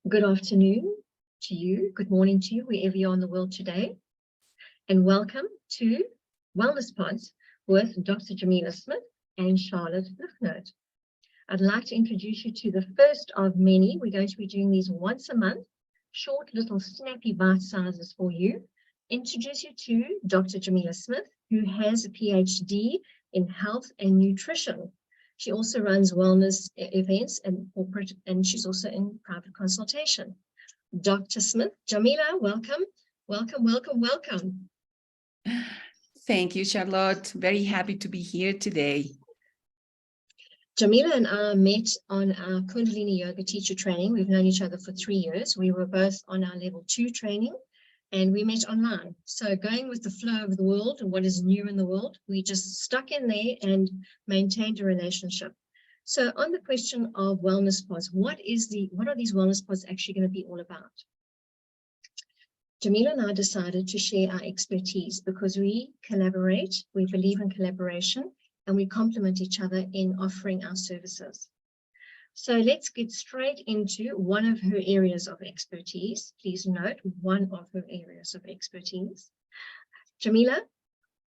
Good afternoon to you, good morning to you, wherever you are in the world today, and welcome to Wellness Pods with Dr. Jamila Smith and Charlotte Blignaut. I'd like to introduce you to the first of many. We're going to be doing these once a month, short little snappy bite sizes for you. Introduce you to Dr. Jamila Smith, who has a PhD in health and nutrition. She also runs wellness events and corporate, and she's also in private consultation. Dr. Smith, Jamila, welcome, welcome, welcome, welcome. Thank you, Charlotte. Very happy to be here today. Jamila and I met on our Kundalini Yoga teacher training. We've known each other for 3 years. We were both on our level 2 training, and we met online. So going with the flow of the world and what is new in the world, we just stuck in there and maintained a relationship. So on the question of wellness pods, what are these wellness pods actually going to be all about? Jamila and I decided to share our expertise because we collaborate, we believe in collaboration, and we complement each other in offering our services. So let's get straight into one of her areas of expertise. Please note, one of her areas of expertise. Jamila,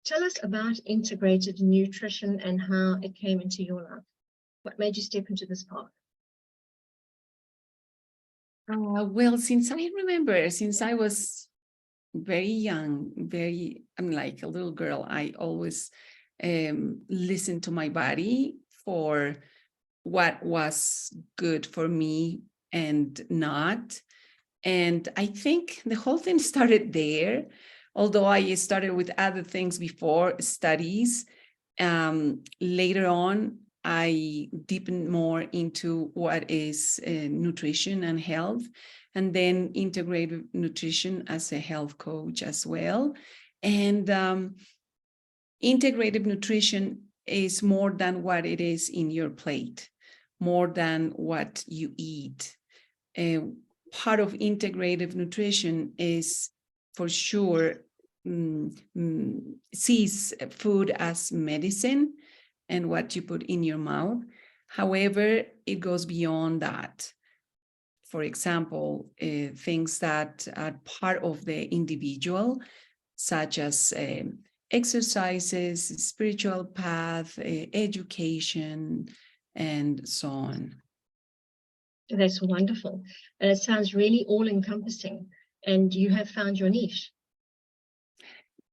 tell us about integrated nutrition and how it came into your life. What made you step into this path? Well, since I was very young, I'm like a little girl, I always listened to my body for what was good for me and not. And I think the whole thing started there, although I started with other things before, studies. Later on, I deepened more into what is nutrition and health, and then integrative nutrition as a health coach as well. And integrative nutrition is more than what it is in your plate, more than what you eat. Part of integrative nutrition is for sure sees food as medicine and what you put in your mouth. However, it goes beyond that. For example, things that are part of the individual, such as exercises, spiritual path, education, and so on. That's wonderful. And it sounds really all-encompassing. And you have found your niche.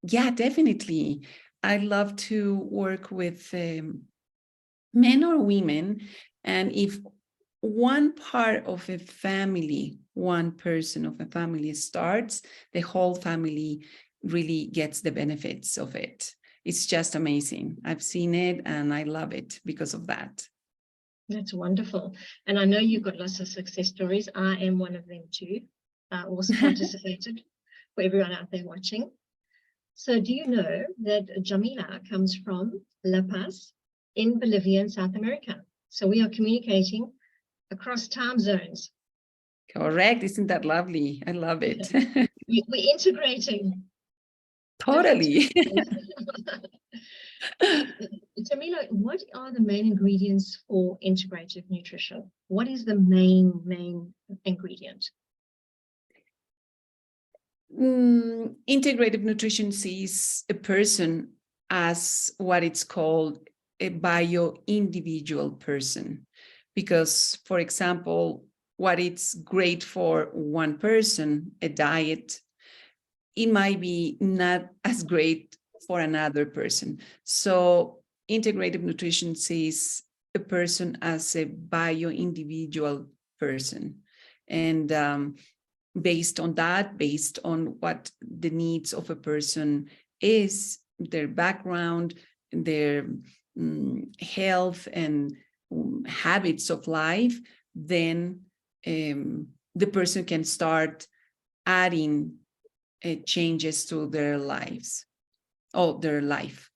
Yeah, definitely. I love to work with men or women. And if one part of a family, one person of a family starts, the whole family really gets the benefits of it. It's just amazing. I've seen it and I love it because of that. That's wonderful. And I know you've got lots of success stories. I am one of them too. I also participated for everyone out there watching. So do you know that Jamila comes from La Paz in Bolivia in South America? So we are communicating across time zones. Correct. Isn't that lovely? I love it. We're integrating. Totally. Jamila, what are the main ingredients for integrative nutrition? What is the main ingredient? Integrative nutrition sees a person as what it's called a bio-individual person. Because, for example, what it's great for one person, a diet, it might be not as great for another person. So integrative nutrition sees a person as a bio-individual person. And based on that, based on what the needs of a person is, their background, their health and habits of life, then the person can start adding changes to their lives, or their life.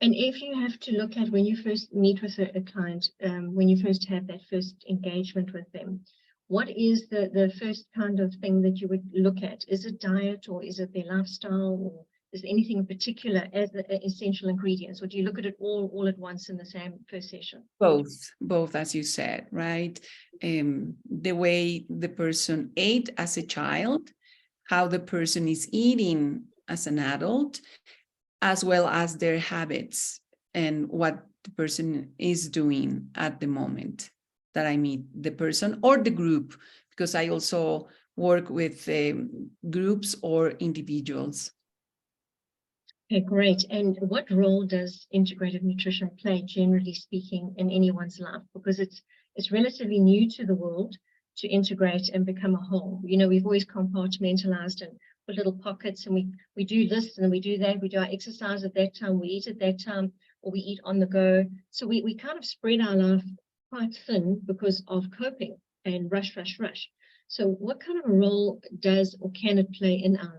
And if you have to look at when you first meet with a client, when you first have that first engagement with them, what is the first kind of thing that you would look at? Is it diet, or is it their lifestyle, or is there anything in particular as the essential ingredients, or do you look at it all at once in the same first session? Both, as you said, right? The way the person ate as a child, how the person is eating as an adult, as well as their habits and what the person is doing at the moment that I meet the person or the group, because I also work with groups or individuals. Okay, great. And what role does integrative nutrition play, generally speaking, in anyone's life? Because it's relatively new to the world to integrate and become a whole. You know, we've always compartmentalized and put little pockets, and we do this and we do that. We do our exercise at that time, we eat at that time, or we eat on the go. So we kind of spread our life quite thin because of coping and rush. So what kind of a role does or can it play in our life?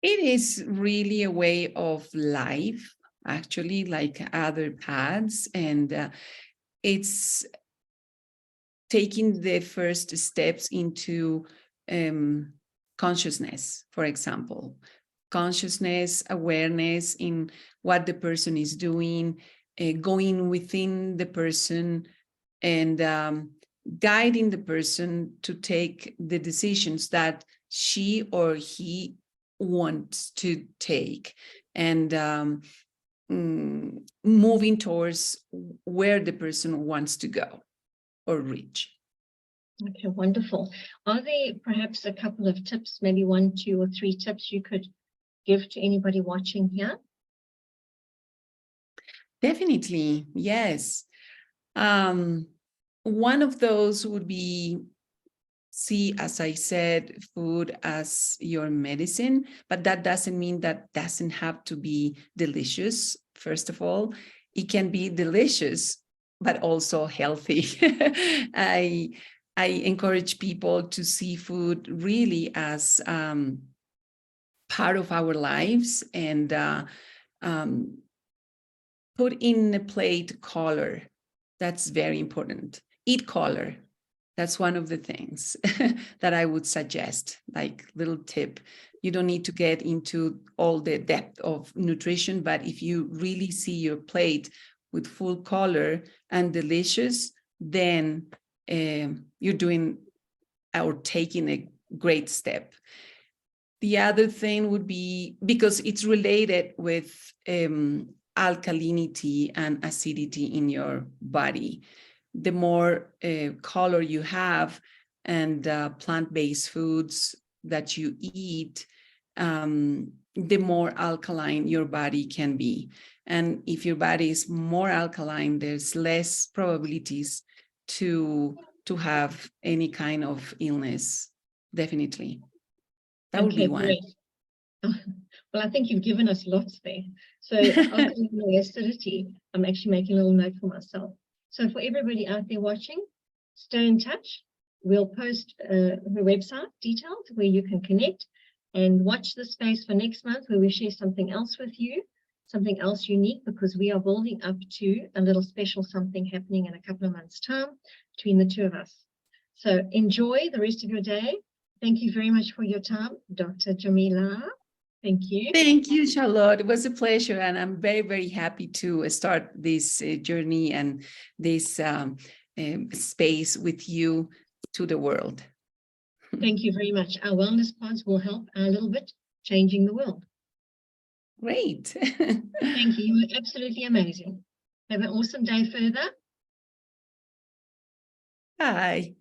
It is really a way of life, actually, like other paths, and it's taking the first steps into consciousness, for example, consciousness, awareness in what the person is doing, going within the person and guiding the person to take the decisions that she or he wants to take, and moving towards where the person wants to go or reach. Okay, wonderful. Are there perhaps a couple of tips, maybe 1, 2, or 3 tips you could give to anybody watching here? Definitely, yes. One of those would be, see, as I said, food as your medicine, but that doesn't mean that doesn't have to be delicious. First of all, it can be delicious, but also healthy. I encourage people to see food really as part of our lives, and put in a plate color. That's very important. Eat color. That's one of the things that I would suggest, like little tip. You don't need to get into all the depth of nutrition, but if you really see your plate with full color and delicious, then you're doing or taking a great step. The other thing would be, because it's related with alkalinity and acidity in your body. The more color you have and plant-based foods that you eat, the more alkaline your body can be. And if your body is more alkaline, there's less probabilities to have any kind of illness, definitely. That would be one. Great. Well, I think you've given us lots there. So alkaline acidity, I'm actually making a little note for myself. So for everybody out there watching, stay in touch. We'll post her website details where you can connect, and watch the space for next month where we share something else with you, something else unique, because we are building up to a little special something happening in a couple of months' time between the two of us. So enjoy the rest of your day. Thank you very much for your time, Dr. Jamila. Thank you. Thank you, Charlotte. It was a pleasure. And I'm very, very happy to start this journey and this space with you to the world. Thank you very much. Our wellness pods will help a little bit changing the world. Great. Thank you. You were absolutely amazing. Have an awesome day further. Bye.